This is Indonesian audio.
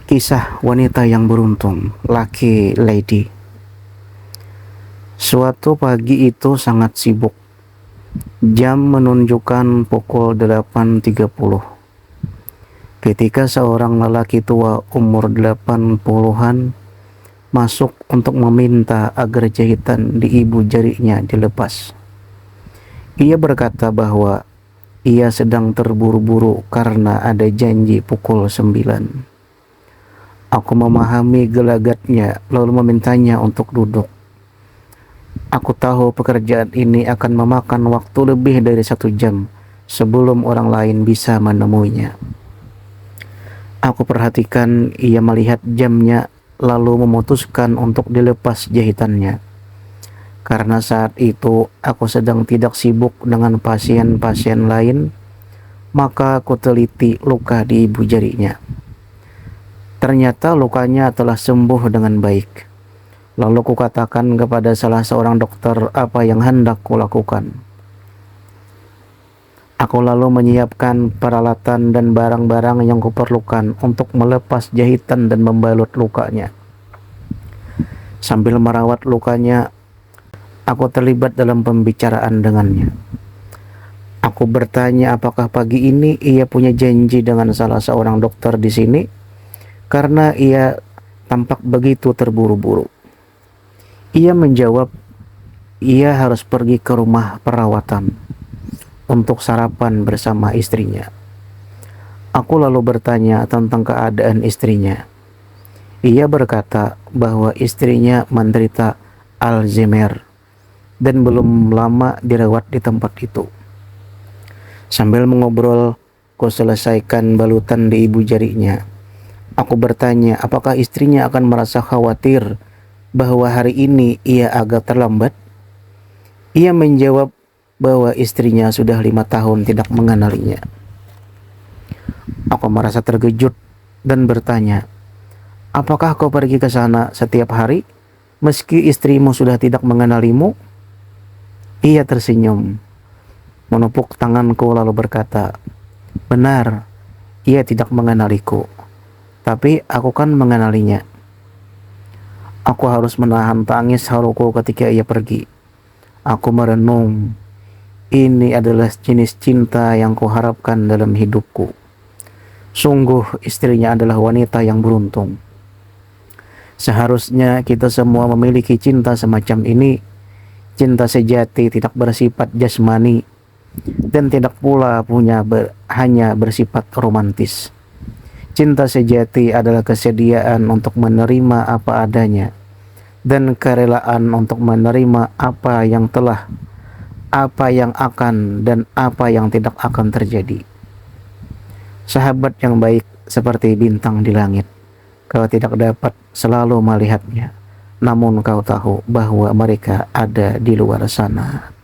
Kisah wanita yang beruntung, Lucky Lady. Suatu pagi itu sangat sibuk. Jam menunjukkan pukul 8.30. Ketika seorang lelaki tua umur 80-an masuk untuk meminta agar jahitan di ibu jarinya dilepas. Ia berkata bahwa ia sedang terburu-buru karena ada janji pukul 9. Aku memahami gelagatnya lalu memintanya untuk duduk. Aku tahu pekerjaan ini akan memakan waktu lebih dari 1 jam sebelum orang lain bisa menemuinya. Aku perhatikan ia melihat jamnya lalu memutuskan untuk dilepas jahitannya. Karena saat itu aku sedang tidak sibuk dengan pasien-pasien lain, maka aku teliti luka di ibu jarinya. Ternyata lukanya telah sembuh dengan baik. Lalu kukatakan kepada salah seorang dokter apa yang hendak kulakukan. Aku lalu menyiapkan peralatan dan barang-barang yang kuperlukan untuk melepas jahitan dan membalut lukanya. Sambil merawat lukanya, aku terlibat dalam pembicaraan dengannya. Aku bertanya apakah pagi ini ia punya janji dengan salah seorang dokter di sini, karena ia tampak begitu terburu-buru. Ia menjawab, ia harus pergi ke rumah perawatan untuk sarapan bersama istrinya. Aku lalu bertanya tentang keadaan istrinya. Ia berkata bahwa istrinya menderita Alzheimer dan belum lama dirawat di tempat itu. Sambil mengobrol, ku selesaikan balutan di ibu jarinya. Aku bertanya apakah istrinya akan merasa khawatir bahwa hari ini ia agak terlambat. Ia menjawab bahwa istrinya sudah 5 tahun tidak mengenalinya. Aku merasa terkejut dan bertanya, apakah kau pergi ke sana setiap hari meski istrimu sudah tidak mengenalimu? Ia tersenyum, menepuk tanganku lalu berkata, benar, ia tidak mengenaliku. Tapi aku kan mengenalinya. Aku harus menahan tangis haruku ketika ia pergi. Aku merenung. Ini adalah jenis cinta yang kuharapkan dalam hidupku. Sungguh istrinya adalah wanita yang beruntung. Seharusnya kita semua memiliki cinta semacam ini. Cinta sejati tidak bersifat jasmani dan tidak pula hanya bersifat romantis. Cinta sejati adalah kesediaan untuk menerima apa adanya dan kerelaan untuk menerima apa yang telah, apa yang akan, dan apa yang tidak akan terjadi. Sahabat yang baik seperti bintang di langit. Kau tidak dapat selalu melihatnya, namun kau tahu bahwa mereka ada di luar sana.